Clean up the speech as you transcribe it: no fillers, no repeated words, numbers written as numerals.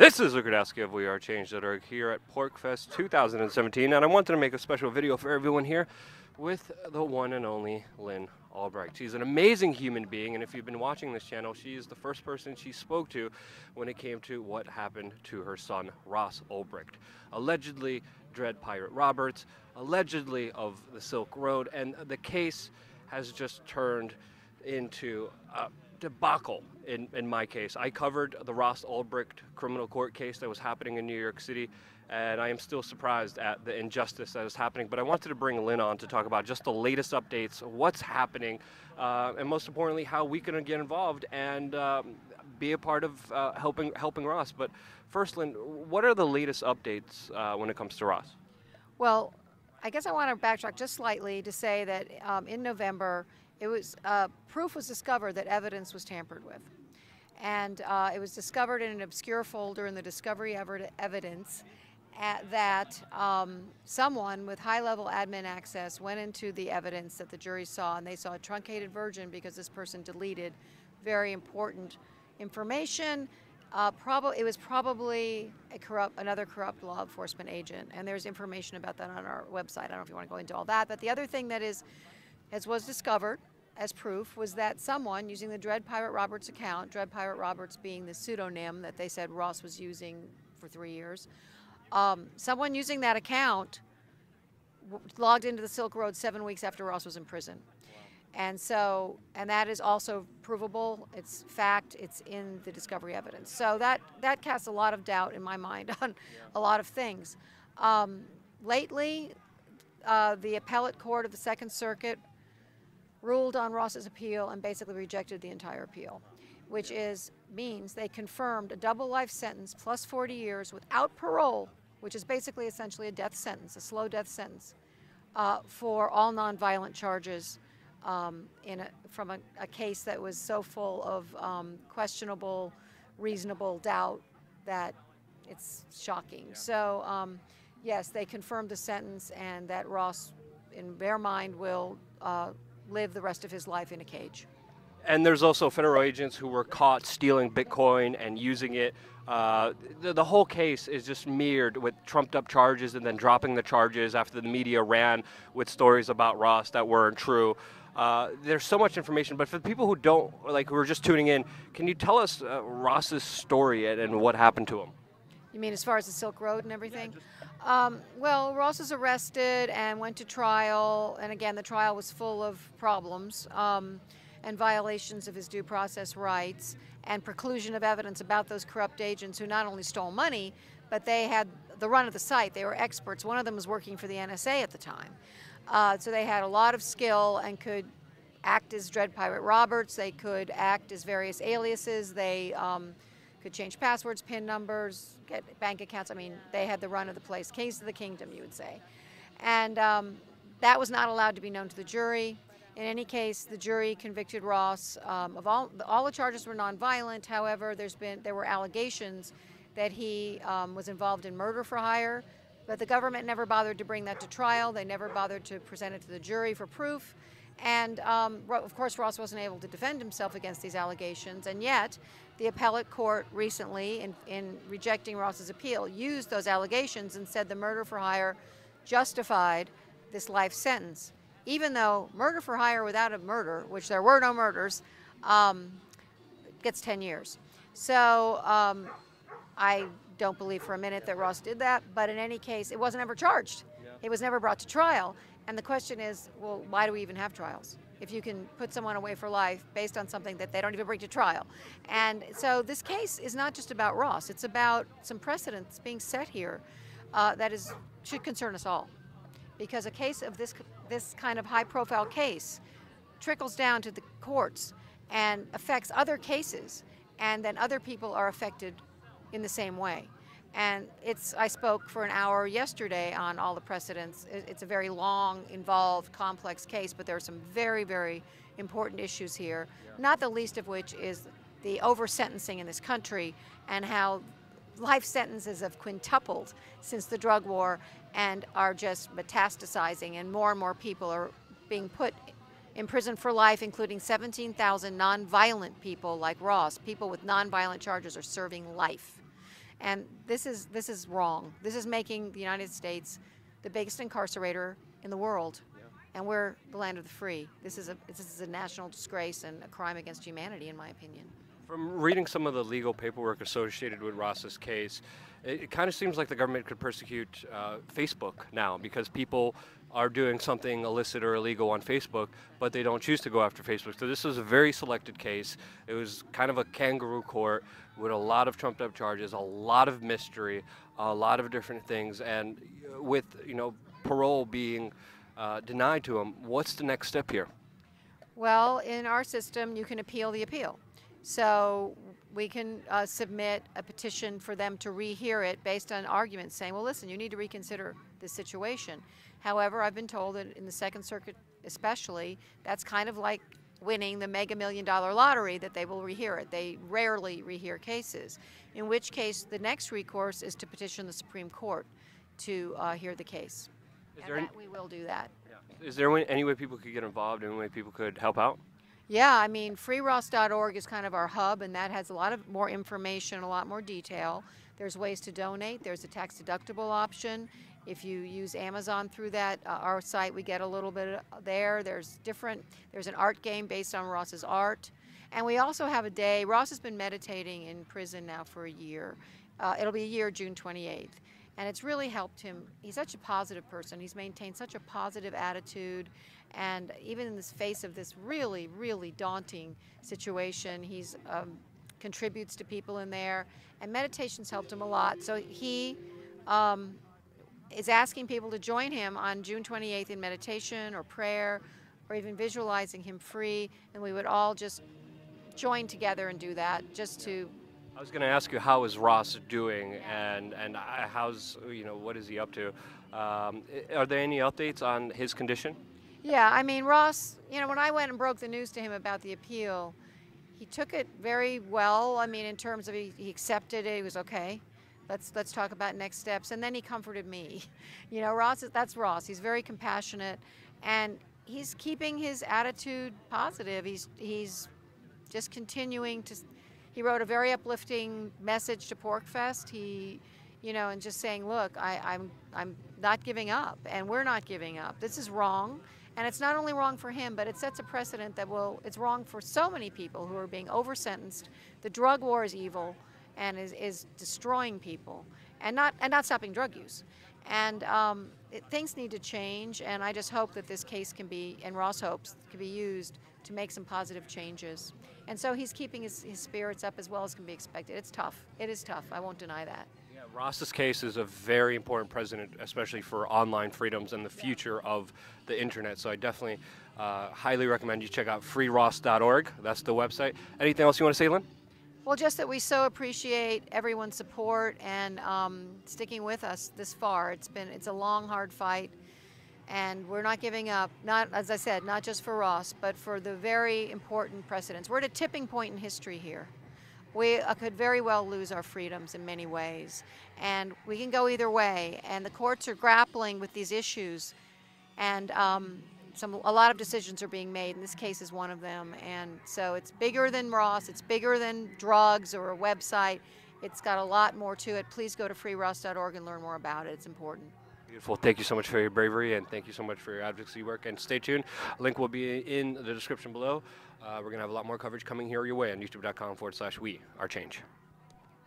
This is Rudkowski of WeAreChange that are here at PorcFest 2017, and I wanted to make a special video for everyone here with the one and only Lynn Ulbricht. She's an amazing human being, and if you've been watching this channel, she is the first person she spoke to when it came to what happened to her son, Ross Ulbricht. Allegedly Dread Pirate Roberts, allegedly of the Silk Road, and the case has just turned into a debacle in my case. I covered the Ross Ulbricht criminal court case that was happening in New York City, and I am still surprised at the injustice that is happening. But I wanted to bring Lynn on to talk about just the latest updates, what's happening, and most importantly, how we can get involved and be a part of helping Ross. But first, Lynn, what are the latest updates when it comes to Ross? Well, I guess I want to backtrack just slightly to say that in November, it was proof was discovered that evidence was tampered with, and it was discovered in an obscure folder in the discovery evidence that someone with high-level admin access went into the evidence that the jury saw, and they saw a truncated version because this person deleted very important information. It was probably another corrupt law enforcement agent, and there's information about that on our website. I don't know if you want to go into all that, but the other thing that was discovered as proof was that someone using the Dread Pirate Roberts account, Dread Pirate Roberts being the pseudonym that they said Ross was using for 3 years, someone using that account logged into the Silk Road 7 weeks after Ross was in prison. And that is also provable. It's fact. It's in the discovery evidence. So that casts a lot of doubt in my mind on a lot of things. Lately, the appellate court of the Second Circuit ruled on Ross's appeal and basically rejected the entire appeal, which means they confirmed a double life sentence plus 40 years without parole, which is basically essentially a death sentence, a slow death sentence, for all nonviolent charges from a case that was so full of questionable, reasonable doubt that it's shocking. Yeah. So yes, they confirmed the sentence, and that Ross, in their mind, will live the rest of his life in a cage. And there's also federal agents who were caught stealing Bitcoin and using it. The whole case is just mirrored with trumped up charges and then dropping the charges after the media ran with stories about Ross that weren't true. There's so much information, but for the people who who are just tuning in, can you tell us Ross's story and what happened to him? You mean as far as the Silk Road and everything? Yeah, well, Ross was arrested and went to trial, and again, the trial was full of problems and violations of his due process rights and preclusion of evidence about those corrupt agents who not only stole money, but they had the run of the site. They were experts. One of them was working for the NSA at the time. So they had a lot of skill and could act as Dread Pirate Roberts. They could act as various aliases. They could change passwords, PIN numbers, get bank accounts. I mean, they had the run of the place. Case of the kingdom, you would say. And that was not allowed to be known to the jury. In any case, the jury convicted Ross of all the charges were nonviolent. However, there were allegations that he was involved in murder for hire, but the government never bothered to bring that to trial. They never bothered to present it to the jury for proof. And of course, Ross wasn't able to defend himself against these allegations, and yet the appellate court recently, in rejecting Ross's appeal, used those allegations and said the murder for hire justified this life sentence, even though murder for hire without a murder, which there were no murders, gets 10 years. So I don't believe for a minute that Ross did that, but in any case, it wasn't ever charged. Yeah. It was never brought to trial. And the question is, well, why do we even have trials if you can put someone away for life based on something that they don't even bring to trial? And so this case is not just about Ross. It's about some precedents being set here that should concern us all. Because a case of this kind of high-profile case trickles down to the courts and affects other cases, and then other people are affected in the same way. And I spoke for an hour yesterday on all the precedents. It's a very long, involved, complex case, but there are some very, very important issues here, not the least of which is the over-sentencing in this country and how life sentences have quintupled since the drug war and are just metastasizing, and more people are being put in prison for life, including 17,000 nonviolent people like Ross. People with nonviolent charges are serving life. And this is wrong. This is making the United States the biggest incarcerator in the world. And we're the land of the free. This is a national disgrace and a crime against humanity, in my opinion. From reading some of the legal paperwork associated with Ross's case, it kind of seems like the government could persecute Facebook now because people are doing something illicit or illegal on Facebook, but they don't choose to go after Facebook. So this was a very selected case. It was kind of a kangaroo court with a lot of trumped up charges, a lot of mystery, a lot of different things, and with parole being denied to him. What's the next step here? Well, in our system, you can appeal the appeal. So we can submit a petition for them to rehear it based on arguments saying, well, listen, you need to reconsider this situation. However, I've been told that in the Second Circuit especially, that's kind of like winning the Mega $1 Million lottery, that they will rehear it. They rarely rehear cases, in which case the next recourse is to petition the Supreme Court to hear the case. We will do that. Yeah. Is there any way people could get involved, any way people could help out? Yeah, I mean, freeross.org is kind of our hub, and that has a lot of more information, a lot more detail. There's ways to donate. There's a tax-deductible option. If you use Amazon through that, our site, we get a little bit there. There's an art game based on Ross's art. And we also have a day. Ross has been meditating in prison now for a year. It'll be a year, June 28th. And it's really helped him. He's such a positive person. He's maintained such a positive attitude. And even in the face of this really, really daunting situation, he's contributes to people in there. And meditation's helped him a lot. So he is asking people to join him on June 28th in meditation or prayer or even visualizing him free. And we would all just join together and do that just to... I was going to ask you, how is Ross doing, and what is he up to? Are there any updates on his condition? Yeah, I mean, Ross, when I went and broke the news to him about the appeal, he took it very well. I mean, in terms of he accepted it, he was okay. Let's talk about next steps, and then he comforted me. That's Ross. He's very compassionate, and he's keeping his attitude positive. He's just continuing to. He wrote a very uplifting message to PorkFest. And just saying, look, I'm not giving up, and we're not giving up. This is wrong, and it's not only wrong for him, but it sets a precedent that it's wrong for so many people who are being over-sentenced. The drug war is evil, and is destroying people, and not stopping drug use. And things need to change, and I just hope that this case can be, and Ross hopes, can be used to make some positive changes. And so he's keeping his spirits up as well as can be expected. It's tough. It is tough. I won't deny that. Yeah, Ross's case is a very important precedent, especially for online freedoms and the future of the internet. So I definitely highly recommend you check out freeross.org. That's the website. Anything else you want to say, Lynn? Well, just that we so appreciate everyone's support and sticking with us this far. It's a long, hard fight. And we're not giving up, not, as I said, not just for Ross, but for the very important precedents. We're at a tipping point in history here. We could very well lose our freedoms in many ways. And we can go either way. And the courts are grappling with these issues. And a lot of decisions are being made, and this case is one of them. And so it's bigger than Ross. It's bigger than drugs or a website. It's got a lot more to it. Please go to freeross.org and learn more about it. It's important. Beautiful. Thank you so much for your bravery, and thank you so much for your advocacy work. And stay tuned. Link will be in the description below. We're going to have a lot more coverage coming here your way on youtube.com/WeAreChange.